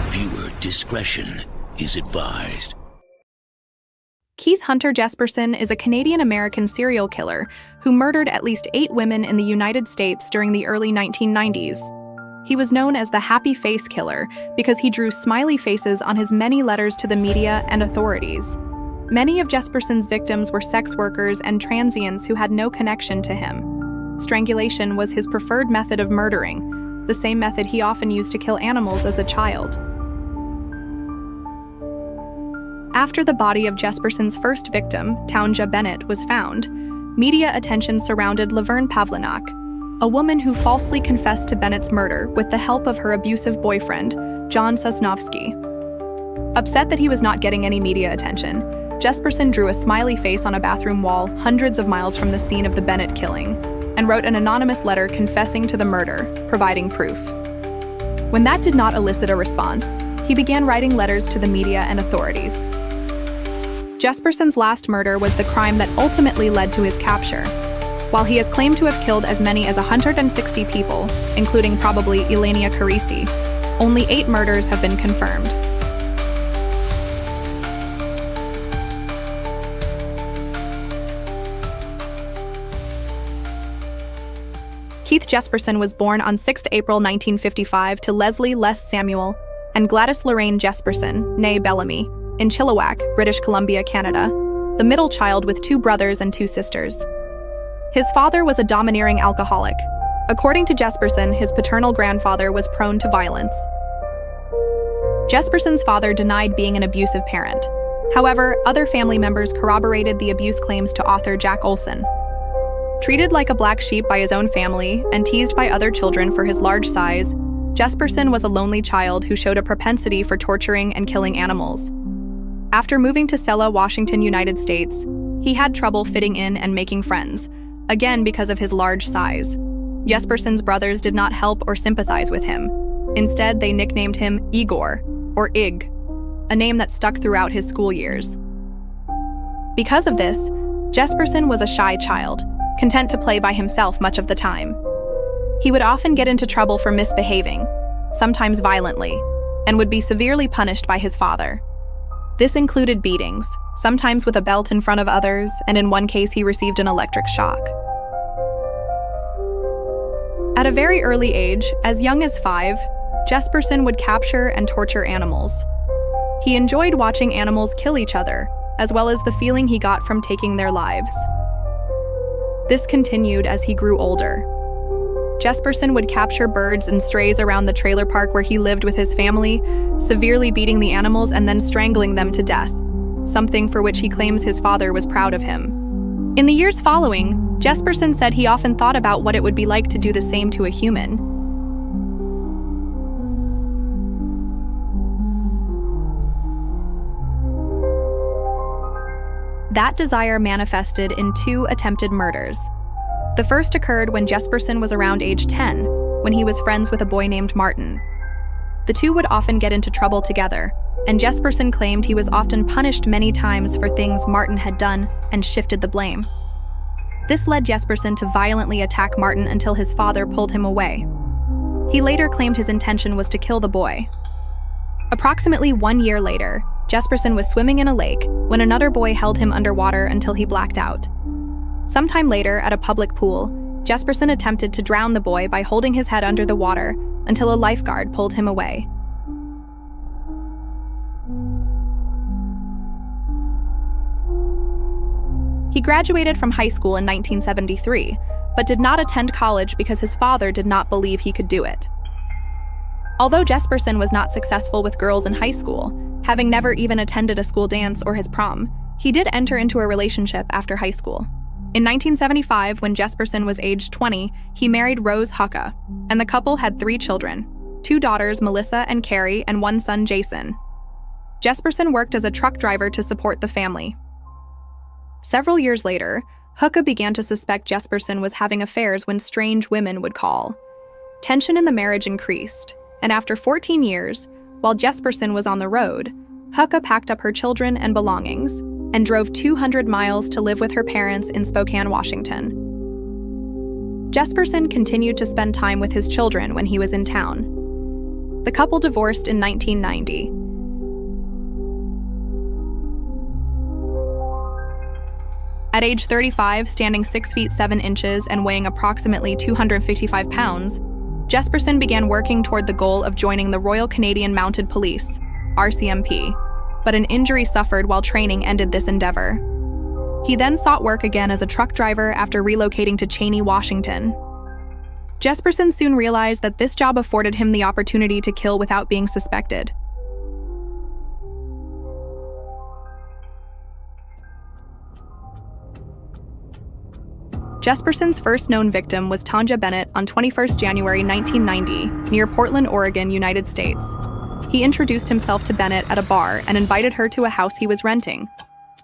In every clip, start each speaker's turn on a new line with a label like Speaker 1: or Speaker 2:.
Speaker 1: Viewer discretion is advised.
Speaker 2: Keith Hunter Jesperson is a Canadian-American serial killer who murdered at least 8 women in the United States during the early 1990s. He was known as the Happy Face Killer because he drew smiley faces on his many letters to the media and authorities. Many of Jesperson's victims were sex workers and transients who had no connection to him. Strangulation was his preferred method of murdering, the same method he often used to kill animals as a child. After the body of Jesperson's first victim, Taunja Bennett, was found, media attention surrounded Laverne Pavlinac, a woman who falsely confessed to Bennett's murder with the help of her abusive boyfriend, John Sosnovske. Upset that he was not getting any media attention, Jesperson drew a smiley face on a bathroom wall hundreds of miles from the scene of the Bennett killing and wrote an anonymous letter confessing to the murder, providing proof. When that did not elicit a response, he began writing letters to the media and authorities. Jesperson's last murder was the crime that ultimately led to his capture. While he has claimed to have killed as many as 160 people, including probably Elenia Carisi, only 8 murders have been confirmed. Keith Jesperson was born on 6 April 1955 to Leslie Les Samuel and Gladys Lorraine Jesperson, née Bellamy, in Chilliwack, British Columbia, Canada, the middle child with 2 brothers and 2 sisters. His father was a domineering alcoholic. According to Jesperson, his paternal grandfather was prone to violence. Jesperson's father denied being an abusive parent. However, other family members corroborated the abuse claims to author Jack Olson. Treated like a black sheep by his own family and teased by other children for his large size, Jesperson was a lonely child who showed a propensity for torturing and killing animals. After moving to Selah, Washington, United States, he had trouble fitting in and making friends, again because of his large size. Jesperson's brothers did not help or sympathize with him. Instead, they nicknamed him Igor, or Ig, a name that stuck throughout his school years. Because of this, Jesperson was a shy child, content to play by himself much of the time. He would often get into trouble for misbehaving, sometimes violently, and would be severely punished by his father. This included beatings, sometimes with a belt in front of others, and in one case he received an electric shock. At a very early age, as young as 5, Jesperson would capture and torture animals. He enjoyed watching animals kill each other, as well as the feeling he got from taking their lives. This continued as he grew older. Jesperson would capture birds and strays around the trailer park where he lived with his family, severely beating the animals and then strangling them to death, something for which he claims his father was proud of him. In the years following, Jesperson said he often thought about what it would be like to do the same to a human. That desire manifested in 2 attempted murders. The first occurred when Jesperson was around age 10, when he was friends with a boy named Martin. The 2 would often get into trouble together, and Jesperson claimed he was often punished many times for things Martin had done and shifted the blame. This led Jesperson to violently attack Martin until his father pulled him away. He later claimed his intention was to kill the boy. Approximately 1 year later, Jesperson was swimming in a lake when another boy held him underwater until he blacked out. Sometime later, at a public pool, Jesperson attempted to drown the boy by holding his head under the water until a lifeguard pulled him away. He graduated from high school in 1973, but did not attend college because his father did not believe he could do it. Although Jesperson was not successful with girls in high school, having never even attended a school dance or his prom, he did enter into a relationship after high school. In 1975, when Jesperson was aged 20, he married Rose Hucka, and the couple had 3 children, 2 daughters, Melissa and Carrie, and 1 son, Jason. Jesperson worked as a truck driver to support the family. Several years later, Hucka began to suspect Jesperson was having affairs when strange women would call. Tension in the marriage increased, and after 14 years, while Jesperson was on the road, Hucka packed up her children and belongings and drove 200 miles to live with her parents in Spokane, Washington. Jesperson continued to spend time with his children when he was in town. The couple divorced in 1990. At age 35, standing 6 feet 7 inches and weighing approximately 255 pounds, Jesperson began working toward the goal of joining the Royal Canadian Mounted Police, RCMP, but an injury suffered while training ended this endeavor. He then sought work again as a truck driver after relocating to Cheney, Washington. Jesperson soon realized that this job afforded him the opportunity to kill without being suspected. Jesperson's first known victim was Taunja Bennett on 21 January 1990, near Portland, Oregon, United States. He introduced himself to Bennett at a bar and invited her to a house he was renting.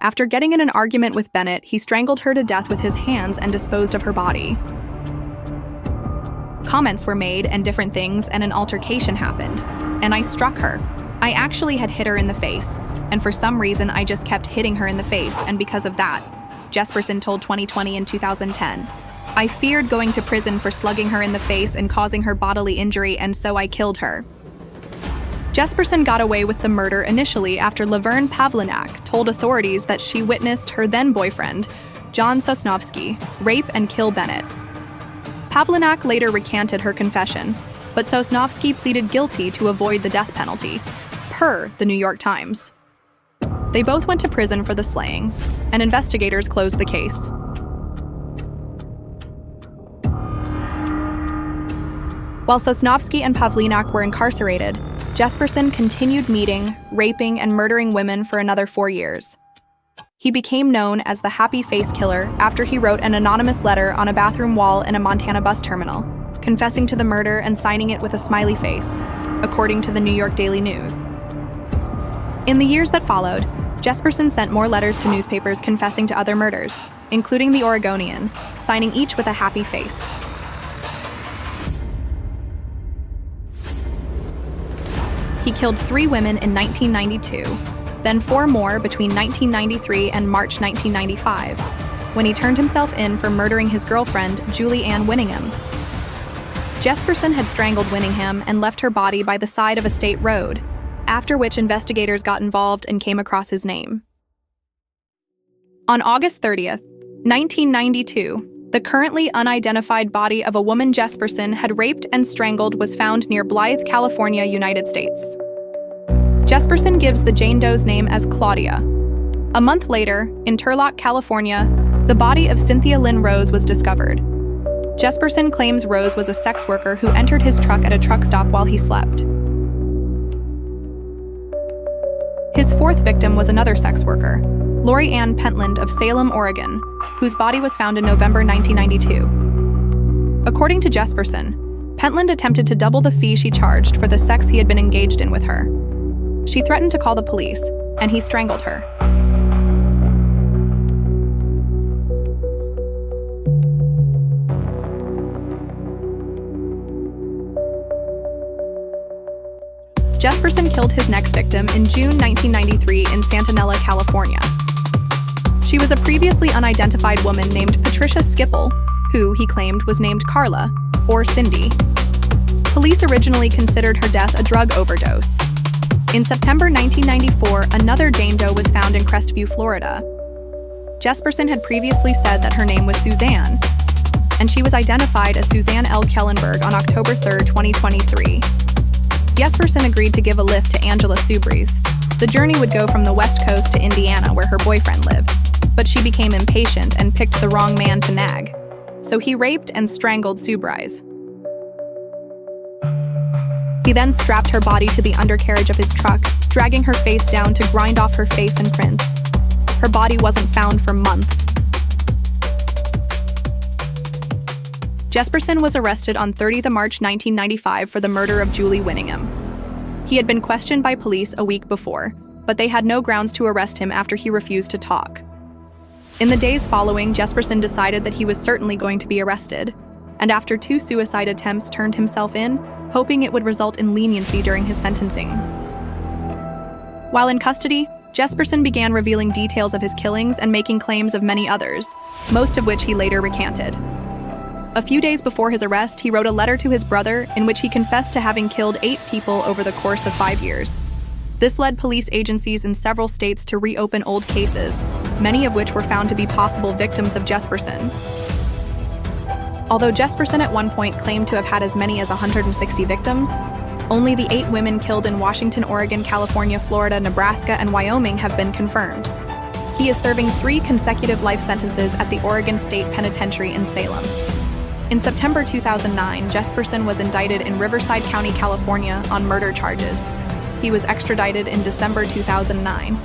Speaker 2: After getting in an argument with Bennett, he strangled her to death with his hands and disposed of her body. Comments were made and different things, and an altercation happened. And I struck her. I actually had hit her in the face, and for some reason I just kept hitting her in the face, and because of that, Jesperson told 2020 in 2010. I feared going to prison for slugging her in the face and causing her bodily injury, and so I killed her. Jesperson got away with the murder initially after Laverne Pavlinac told authorities that she witnessed her then-boyfriend, John Sosnovske, rape and kill Bennett. Pavlinac later recanted her confession, but Sosnovske pleaded guilty to avoid the death penalty, per the New York Times. They both went to prison for the slaying, and investigators closed the case. While Sosnovske and Pavlinac were incarcerated, Jesperson continued meeting, raping, and murdering women for another 4 years. He became known as the Happy Face Killer after he wrote an anonymous letter on a bathroom wall in a Montana bus terminal, confessing to the murder and signing it with a smiley face, according to the New York Daily News. In the years that followed, Jesperson sent more letters to newspapers confessing to other murders, including the Oregonian, signing each with a happy face. He killed 3 women in 1992, then 4 more between 1993 and March 1995, when he turned himself in for murdering his girlfriend, Julie Ann Winningham. Jesperson had strangled Winningham and left her body by the side of a state road, after which investigators got involved and came across his name. On August 30th, 1992, the currently unidentified body of a woman Jesperson had raped and strangled was found near Blythe, California, United States. Jesperson gives the Jane Doe's name as Claudia. A month later, in Turlock, California, the body of Cynthia Lynn Rose was discovered. Jesperson claims Rose was a sex worker who entered his truck at a truck stop while he slept. His 4th victim was another sex worker, Lori Ann Pentland of Salem, Oregon, whose body was found in November 1992. According to Jesperson, Pentland attempted to double the fee she charged for the sex he had been engaged in with her. She threatened to call the police, and he strangled her. Jesperson killed his next victim in June 1993 in Santanella, California. She was a previously unidentified woman named Patricia Skipple, who, he claimed, was named Carla, or Cindy. Police originally considered her death a drug overdose. In September 1994, another Jane Doe was found in Crestview, Florida. Jesperson had previously said that her name was Suzanne, and she was identified as Suzanne L. Kellenberg on October 3, 2023. Jesperson agreed to give a lift to Angela Subries. The journey would go from the West Coast to Indiana, where her boyfriend lived, but she became impatient and picked the wrong man to nag. So he raped and strangled Subries. He then strapped her body to the undercarriage of his truck, dragging her face down to grind off her face and prints. Her body wasn't found for months. Jesperson was arrested on 30th March 1995 for the murder of Julie Winningham. He had been questioned by police a week before, but they had no grounds to arrest him after he refused to talk. In the days following, Jesperson decided that he was certainly going to be arrested, and after 2 suicide attempts turned himself in, hoping it would result in leniency during his sentencing. While in custody, Jesperson began revealing details of his killings and making claims of many others, most of which he later recanted. A few days before his arrest, he wrote a letter to his brother in which he confessed to having killed 8 people over the course of 5 years. This led police agencies in several states to reopen old cases, many of which were found to be possible victims of Jesperson. Although Jesperson at one point claimed to have had as many as 160 victims, only the 8 women killed in Washington, Oregon, California, Florida, Nebraska, and Wyoming have been confirmed. He is serving 3 consecutive life sentences at the Oregon State Penitentiary in Salem. In September 2009, Jesperson was indicted in Riverside County, California, on murder charges. He was extradited in December 2009.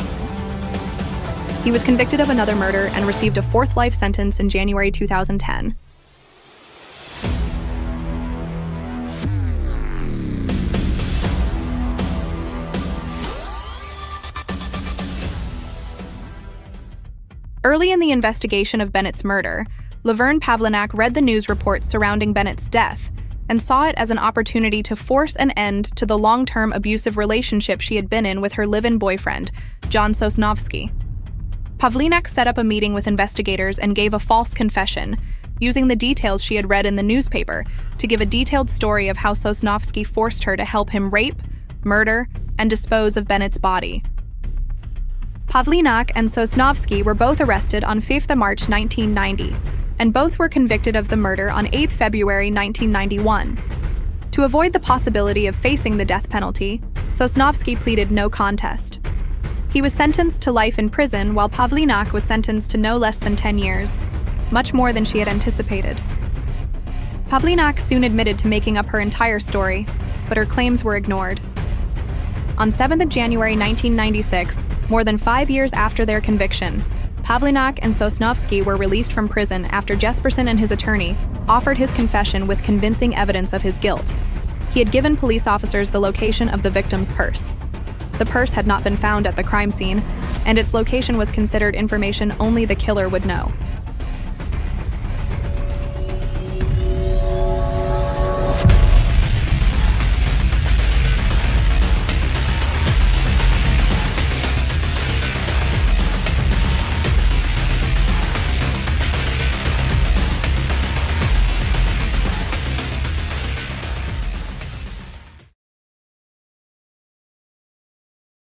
Speaker 2: He was convicted of another murder and received a 4th life sentence in January 2010. Early in the investigation of Bennett's murder, Laverne Pavlinac read the news reports surrounding Bennett's death and saw it as an opportunity to force an end to the long-term abusive relationship she had been in with her live-in boyfriend, John Sosnovske. Pavlinac set up a meeting with investigators and gave a false confession, using the details she had read in the newspaper to give a detailed story of how Sosnovske forced her to help him rape, murder, and dispose of Bennett's body. Pavlinac and Sosnovske were both arrested on 5th March 1990, and both were convicted of the murder on 8th February 1991. To avoid the possibility of facing the death penalty, Sosnovske pleaded no contest. He was sentenced to life in prison, while Pavlinac was sentenced to no less than 10 years, much more than she had anticipated. Pavlinac soon admitted to making up her entire story, but her claims were ignored. On 7th January 1996, more than 5 years after their conviction, Pavlinac and Sosnovske were released from prison after Jesperson and his attorney offered his confession with convincing evidence of his guilt. He had given police officers the location of the victim's purse. The purse had not been found at the crime scene, and its location was considered information only the killer would know.